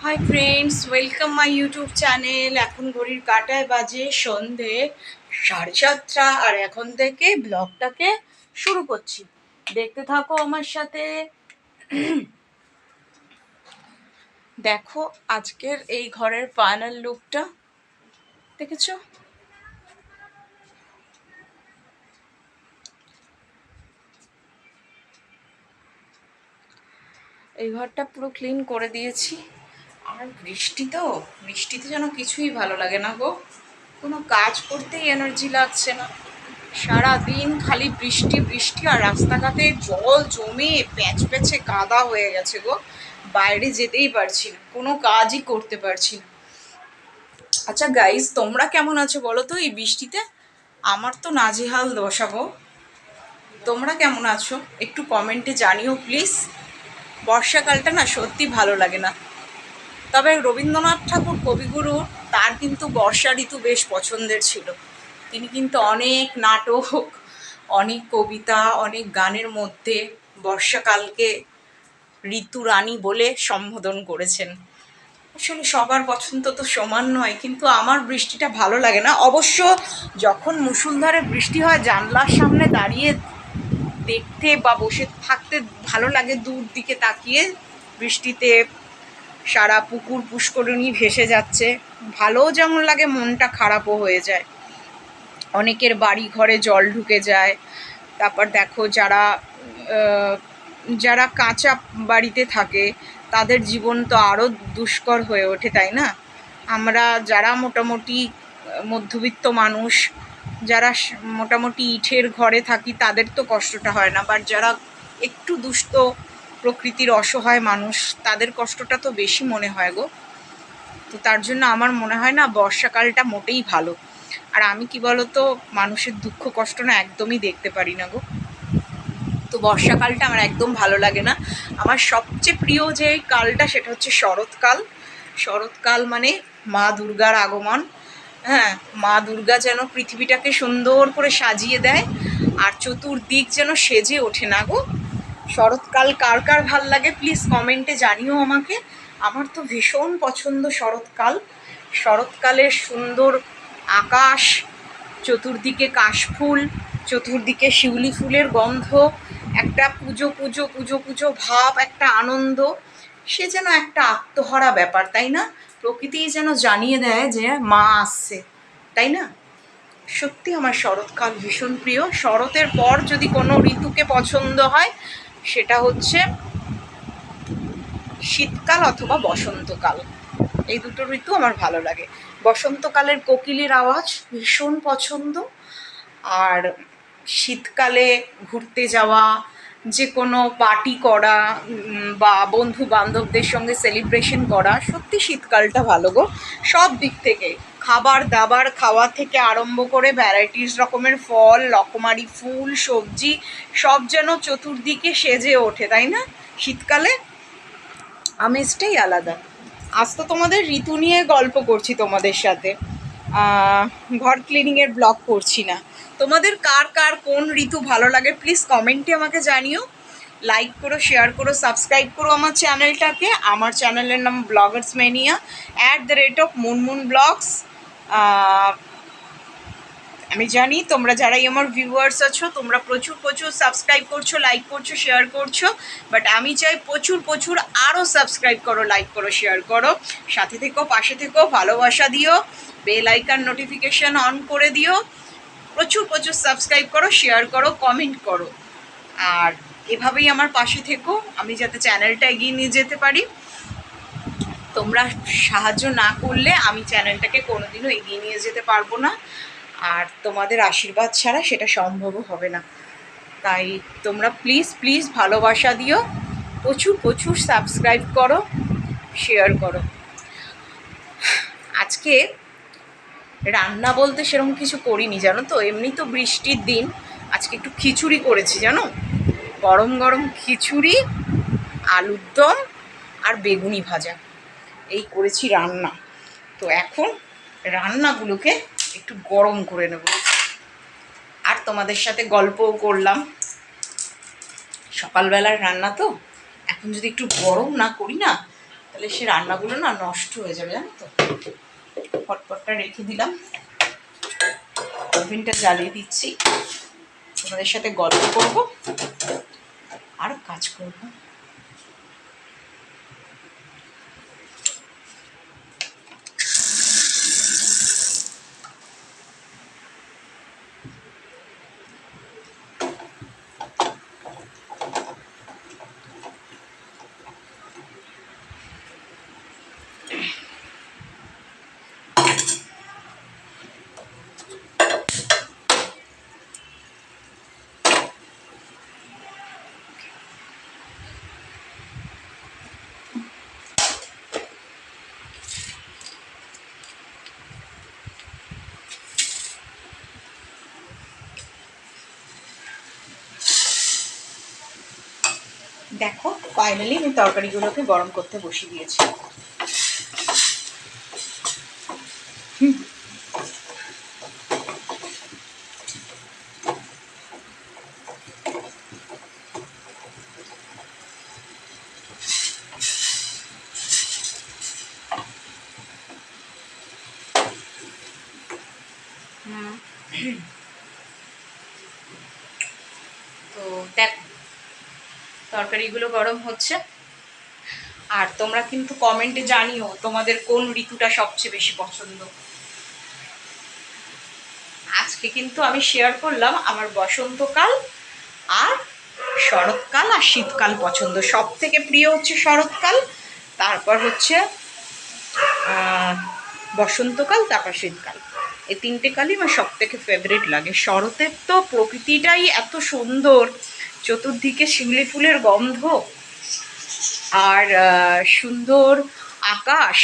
Hi friends, welcome my YouTube channel. এখন ঘড়ির কাঁটায় বাজে সন্ধে 7:30, আর এখন থেকে ব্লগটাকে শুরু করছি। দেখতে থাকো আমার সাথে। দেখো আজকের এই ঘরের ফাইনাল লুকটা, দেখেছো? এই ঘরটা পুরো ক্লিন করে দিয়েছি। আর বৃষ্টিতে যেন কিছুই ভালো লাগে না গো। কোনো কাজ করতেই এনার্জি লাগছে না। সারা দিন খালি বৃষ্টি বৃষ্টি, আর রাস্তাঘাটে জল জমে প্যাচ প্যাচে কাদা হয়ে গেছে গো। বাইরে যেতেই পারছি না, কোনো কাজই করতে পারছি না। আচ্ছা গাইস, তোমরা কেমন আছো বলো তো এই বৃষ্টিতে? আমার তো নাজেহাল দশা গো। তোমরা কেমন আছো একটু কমেন্টে জানিও প্লিজ। বর্ষাকালটা না সত্যি ভালো লাগে না। তবে রবীন্দ্রনাথ ঠাকুর কবিগুরু, তার কিন্তু বর্ষা ঋতু বেশ পছন্দের ছিল। তিনি কিন্তু অনেক নাটক, অনেক কবিতা, অনেক গানের মধ্যে বর্ষাকালকে ঋতু রানী বলে সম্বোধন করেছেন। আসলে সবার পছন্দ তো সমান নয়, কিন্তু আমার বৃষ্টিটা ভালো লাগে না অবশ্য। যখন মুষলধারে বৃষ্টি হয়, জানলার সামনে দাঁড়িয়ে দেখতে বা বসে থাকতে ভালো লাগে, দূর দিকে তাকিয়ে বৃষ্টিতে সারা পুকুর পুষ্করিণী ভেসে যাচ্ছে। ভালোও যেমন লাগে, মনটা খারাপও হয়ে যায়। অনেকের বাড়ি ঘরে জল ঢুকে যায়। তারপর দেখো আহ, যারা কাঁচা বাড়িতে থাকে, তাদের জীবন তো আরও দুষ্কর হয়ে ওঠে, তাই না? আমরা যারা মোটামুটি মধ্যবিত্ত মানুষ, যারা মোটামুটি ইটের ঘরে থাকি, তাদের তো কষ্টটা হয় না। বাট যারা একটু দুস্থ প্রকৃতির অসহায় মানুষ, তাদের কষ্টটা তো বেশি মনে হয় গো। তো তার জন্য আমার মনে হয় না বর্ষাকালটা মোটেই ভালো। আর আমি কি বলতো, মানুষের দুঃখ কষ্ট না একদমই দেখতে পারি না গো। তো বর্ষাকালটা আমার একদম ভালো লাগে না। আমার সবচেয়ে প্রিয় যে কালটা, সেটা হচ্ছে শরৎকাল। শরৎকাল মানে মা দুর্গার আগমন। হ্যাঁ, মা দুর্গা যেন পৃথিবীটাকে সুন্দর করে সাজিয়ে দেয়, আর চতুর্দিক যেন সেজে ওঠে না গো। শরৎকাল কার কার ভাল লাগে প্লিজ কমেন্টে জানিও আমাকে। আমার তো ভীষণ পছন্দ শরৎকাল। শরৎকালের সুন্দর আকাশ, চতুর্দিকে কাশফুল, চতুর্দিকে শিউলি ফুলের গন্ধ, একটা পুজো পুজো পুজো পুজো ভাব, একটা আনন্দ। সে যেন একটা আত্মহারা ব্যাপার, তাই না? প্রকৃতিই যেন জানিয়ে দেয় যে মা আসছে, তাই না? সত্যি আমার শরৎকাল ভীষণ প্রিয়। শরতের পর যদি কোনো ঋতুকে পছন্দ হয়, সেটা হচ্ছে শীতকাল অথবা বসন্তকাল। এই দুটো ঋতু আমার ভালো লাগে। বসন্তকালের কোকিলের আওয়াজ ভীষণ পছন্দ। আর শীতকালে ঘুরতে যাওয়া, যে কোনো পার্টি করা, বা বন্ধু বান্ধবদের সঙ্গে সেলিব্রেশন করা, সত্যি শীতকালটা ভালো গো। সব দিক থেকে, খাবার দাবার খাওয়া থেকে আরম্ভ করে ভ্যারাইটিস রকমের ফল, রকমারি ফুল, সবজি, সব যেন চতুর্দিকে সেজে ওঠে, তাই না? শীতকালে আমেজটাই আলাদা। আজ তো তোমাদের ঋতু নিয়ে গল্প করছি তোমাদের সাথে, ঘর ক্লিনিংয়ের ব্লগ করছি না। তোমাদের কার কার কোন ঋতু ভালো লাগে প্লিজ কমেন্টে আমাকে জানিও। লাইক করো, শেয়ার করো, সাবস্ক্রাইব করো আমার চ্যানেলটাকে। আমার চ্যানেলের নাম ব্লগার্স ম্যানিয়া, @মুনমুন ব্লগস। আমি জানি তোমরা যারাই আমার ভিউয়ার্স আছো, তোমরা প্রচুর প্রচুর সাবস্ক্রাইব করছো, লাইক করছো, শেয়ার করছো। বাট আমি চাই প্রচুর প্রচুর আরও সাবস্ক্রাইব করো, লাইক করো, শেয়ার করো। সাথে থেকো, পাশে থেকো, ভালোবাসা দিও, বেল আইকন নোটিফিকেশন অন করে দিও। প্রচুর প্রচুর সাবস্ক্রাইব করো, শেয়ার করো, কমেন্ট করো। আর এভাবেই আমার পাশে থেকো, আমি যাতে চ্যানেলটা এগিয়ে নিয়ে যেতে পারি। তোমরা সাহায্য না করলে আমি চ্যানেলটাকে কোনোদিনও এগিয়ে নিয়ে যেতে পারবো না। আর তোমাদের আশীর্বাদ ছাড়া সেটা সম্ভবও হবে না। তাই তোমরা প্লিজ প্লিজ ভালোবাসা দিও, প্রচুর প্রচুর সাবস্ক্রাইব করো, শেয়ার করো। আজকে রান্না বলতে সেরকম কিছু করিনি জানো তো, এমনি তো বৃষ্টির দিন। আজকে একটু খিচুড়ি করেছি জানো, গরম গরম খিচুড়ি, আলুর দম আর বেগুনি ভাজা, এই করেছি রান্না। তো এখন রান্নাগুলোকে একটু গরম করে নেব, আর তোমাদের সাথে গল্পও করলাম। সকালবেলার রান্না তো, এখন যদি একটু গরম না করি না, তাহলে সে রান্নাগুলো না নষ্ট হয়ে যাবে, জানো তো। পটপটটা রেখে দিলাম, ওভেনটা জ্বালিয়ে দিচ্ছি, তোমাদের সাথে গল্প করবো আর কাজ করবো। দেখো ফাইনালি আমি তরকারিগুলোকে গরম করতে বসিয়ে দিয়েছি। তো দেখ তরকারিগুলো গরম হচ্ছে, আর তোমরা কিন্তু কমেন্টে জানিও তোমাদের কোন ঋতুটা সবচেয়ে বেশি পছন্দ। আজকে কিন্তু আমি শেয়ার করলাম আমার বসন্তকাল আর শরৎকাল আর শীতকাল পছন্দ। সব থেকে প্রিয় হচ্ছে শরৎকাল, তারপর হচ্ছে বসন্তকাল, তারপর শীতকাল। এই তিনটে কালই আমার সব থেকে ফেভারিট লাগে। শরতের তো প্রকৃতিটাই এত সুন্দর, চতুর্দিকে শিউলি ফুলের গন্ধ, আর সুন্দর আকাশ,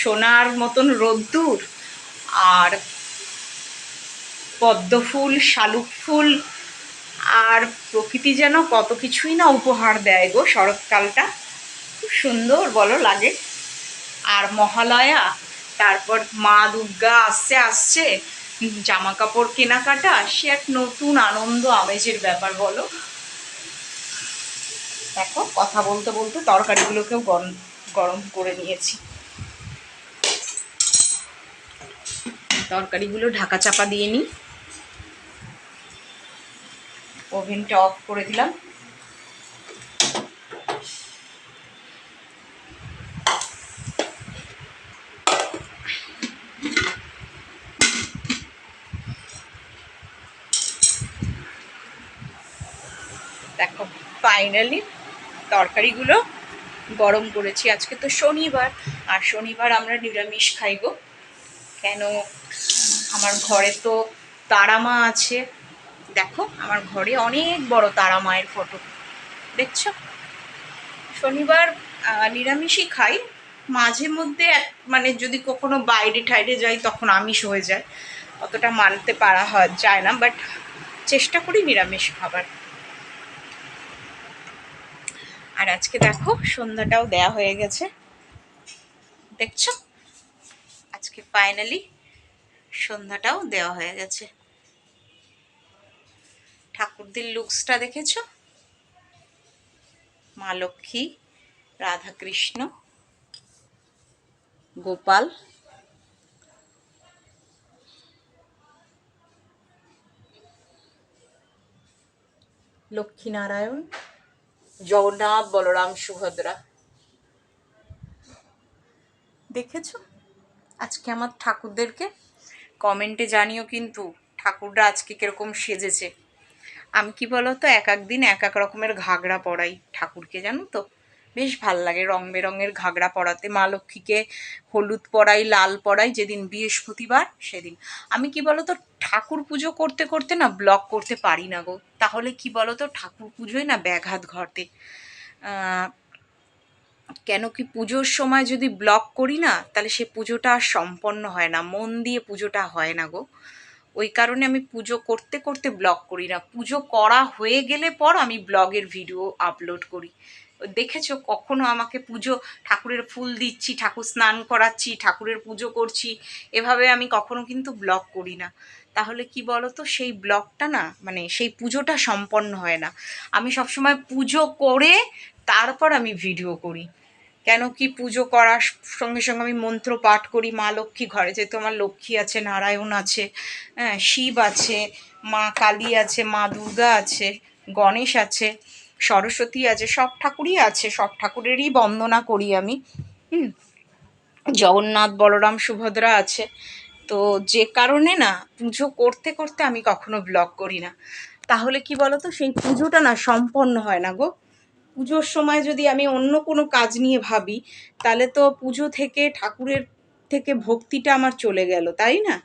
সোনার মতন রোদ্দুর, আর পদ্ম ফুল, শালুক ফুল, আর প্রকৃতি যেন কত কিছুই না উপহার দেয় গো। শরৎকালটা খুব সুন্দর বলো লাগে। আর মহালয়া, তারপর মা দুর্গা আসছে আসছে, জামা কাপড় কেনাকাটা, সে এক নতুন আনন্দ আমেজের ব্যাপার বলো। দেখো কথা বলতে বলতে তরকারিগুলোকেও গরম গরম করে নিয়েছি। তরকারিগুলো ঢাকা চাপা দিয়ে নিই, ওভেনটা অফ করে দিলাম। দেখো ফাইনালি তরকারিগুলো গরম করেছি। আজকে তো শনিবার, আর শনিবার আমরা নিরামিষ খাই গো। কেন, আমার ঘরে তো তারা মা আছে। দেখো আমার ঘরে অনেক বড় তারা মায়ের ফটো, দেখছো। শনিবার নিরামিষই খাই, মাঝে মধ্যে মানে যদি কখনো বাইরে ঠাইরে যাই তখন আমিষ হয়ে যায়, অতটা মানতে পারা যায় না, বাট চেষ্টা করি নিরামিষ খাবার। আর আজকে দেখো সন্ধ্যাটাও দেয়া হয়ে গেছে, দেখছো। আজকে ফাইনালি সন্ধ্যাটাও দেওয়া হয়ে গেছে। ঠাকুরদের লুকসটা দেখেছো, মা লক্ষ্মী, রাধাকৃষ্ণ, গোপাল, লক্ষ্মীনারায়ণ, জগন্নাথ, বলরাম, সুভদ্রা, দেখেছো। আজকে আমার ঠাকুরদেরকে কমেন্টে জানিও কিন্তু ঠাকুররা আজকে কিরকম সেজেছে। আমি কি বলতো এক একদিন এক এক রকমের ঘাগরা পরাই ঠাকুরকে, জানো তো। বেশ ভাল লাগে রং বেরঙের ঘাগরা পরাতে। মা লক্ষ্মীকে হলুদ পরাই, লাল পরাই যেদিন বৃহস্পতিবার সেদিন। আমি কি বলতো ঠাকুর পুজো করতে করতে না ব্লগ করতে পারি না গো। তাহলে কি বলতো ঠাকুর পুজোয় না ব্যাঘাত ঘটে। কেন কি পুজোর সময় যদি ব্লগ করি না তাহলে সে পুজোটা আর সম্পন্ন হয় না, মন দিয়ে পুজোটা হয় না গো। ওই কারণে আমি পুজো করতে করতে ব্লগ করি না, পুজো করা হয়ে গেলে পর আমি ব্লগের ভিডিও আপলোড করি। দেখেছো কখনো আমাকে পুজো, ঠাকুরের ফুল দিচ্ছি, ঠাকুর স্নান করাচ্ছি, ঠাকুরের পুজো করছি, এভাবে আমি কখনো কিন্তু ব্লগ করি না। তাহলে কি বলো তো সেই ব্লগটা না মানে সেই পুজোটা সম্পন্ন হয় না। আমি সবসময় পুজো করে তারপর আমি ভিডিও করি। কেন কি পুজো করার সঙ্গে সঙ্গে আমি মন্ত্র পাঠ করি মা লক্ষ্মী ঘরে, যেহেতু আমার লক্ষ্মী আছে, নারায়ণ আছে, হ্যাঁ শিব আছে, মা কালী আছে, মা দুর্গা আছে, গণেশ আছে, সরস্বতী আছে, সব ঠাকুরই আছে, সব ঠাকুরেরই বন্দনা করি আমি। হুম, জগন্নাথ বলরাম সুভদ্রা আছে। তো যে কারণে না পুজো করতে করতে আমি কখনো ব্লগ করি না। তাহলে কি বলো তো সেই পুজোটা না সম্পন্ন হয় না গো। পুজোর সময় যদি আমি অন্য কোনো কাজ নিয়ে ভাবি তাহলে তো পুজো থেকে ঠাকুরের থেকে ভক্তিটা আমার চলে গেল, তাই না?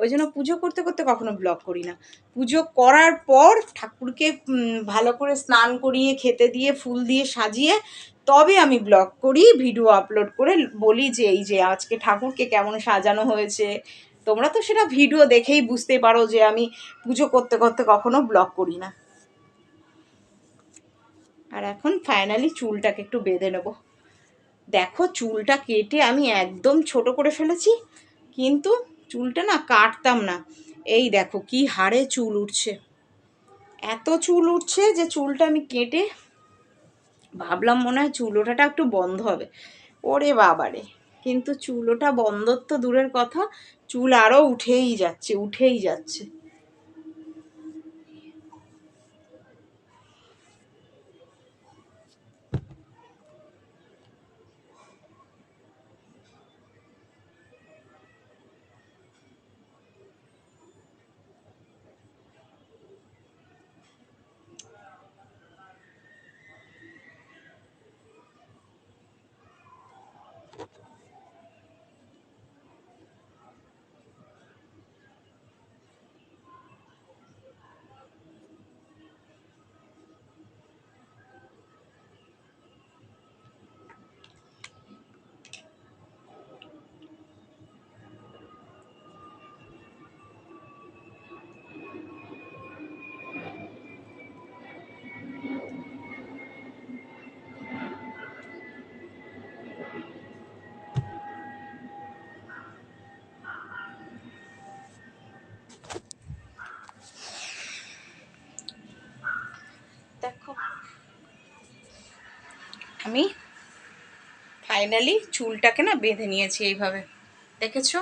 ওই জন্য পুজো করতে করতে কখনো ব্লগ করি না। পুজো করার পর ঠাকুরকে ভালো করে স্নান করিয়ে খেতে দিয়ে ফুল দিয়ে সাজিয়ে তবে আমি ব্লগ করি, ভিডিও আপলোড করে বলি যে এই যে আজকে ঠাকুরকে কেমন সাজানো হয়েছে। তোমরা তো সেটা ভিডিও দেখেই বুঝতে পারো যে আমি পুজো করতে করতে কখনো ব্লগ করি না। আর এখন ফাইনালি চুলটাকে একটু বেঁধে নেব। দেখো চুলটা কেটে আমি একদম ছোট করে ফেলেছি, কিন্তু চুলটা না কাটতাম না। এই দেখো কি হারে চুল উঠছে, এত চুল উঠছে যে চুলটা আমি কেটে ভাবলাম মনে হয় চুল ওঠাটা একটু বন্ধ হবে। ওরে বাবারে, কিন্তু চুল ওঠা বন্ধ তো দূরের কথা, চুল আরও উঠেই যাচ্ছে উঠেই যাচ্ছে। দেখো আমি ফাইনালি চুলটাকে না বেঁধে নিয়েছি এইভাবে, দেখেছো?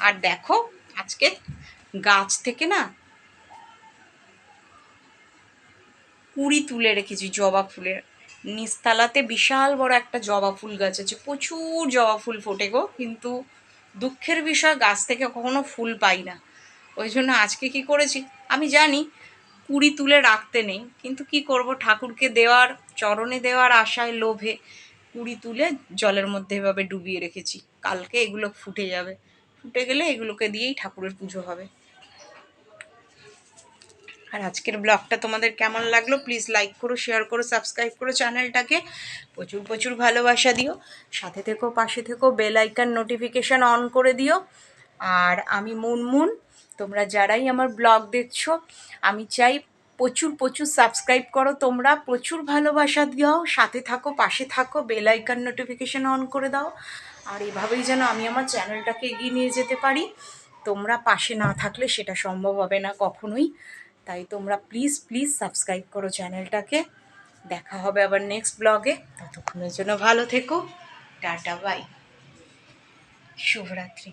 আর দেখো আজকে গাছ থেকে না কুড়ি তুলে রেখেছি জবা ফুলের। নিচতলাতে বিশাল বড় একটা জবা ফুল গাছ আছে, প্রচুর জবা ফুল ফোটে গো, কিন্তু দুঃখের বিষয় গাছ থেকে কখনো ফুল পাই না। ওই জন্য আজকে কি করেছি, আমি জানি কুড়ি তুলে রাখতে নেই, কিন্তু কি করব, ঠাকুরকে দেওয়ার চরণে দেওয়ার আশায় লোভে কুড়ি তুলে জলের মধ্যে এভাবে ডুবিয়ে রেখেছি। কালকে এগুলো ফুটে যাবে, ফুটে গেলে এগুলোকে দিয়েই ঠাকুরের পুজো হবে। আর আজকের ব্লগটা তোমাদের কেমন লাগলো প্লিজ লাইক করো, শেয়ার করো, সাবস্ক্রাইব করো চ্যানেলটাকে, প্রচুর প্রচুর ভালোবাসা দিও, সাথে থেকো পাশে থেকো, বেল আইকন নোটিফিকেশান অন করে দিও। আর আমি মুনমুন, তোমরা যারাই আমার ব্লগ দেখছো আমি চাই প্রচুর প্রচুর সাবস্ক্রাইব করো, তোমরা প্রচুর ভালোবাসা দাও, সাথে থাকো পাশে থাকো, বেল আইকন নোটিফিকেশান অন করে দাও। আর এভাবেই যেন আমি আমার চ্যানেলটাকে এগিয়ে নিয়ে যেতে পারি। তোমরা পাশে না থাকলে সেটা সম্ভব হবে না কখনোই। তাই তোমরা প্লিজ প্লিজ সাবস্ক্রাইব করো চ্যানেলটাকে। দেখা হবে আবার নেক্সট ব্লগে, ততক্ষণের জন্য ভালো থেকো, টাটা বাই, শুভরাত্রি।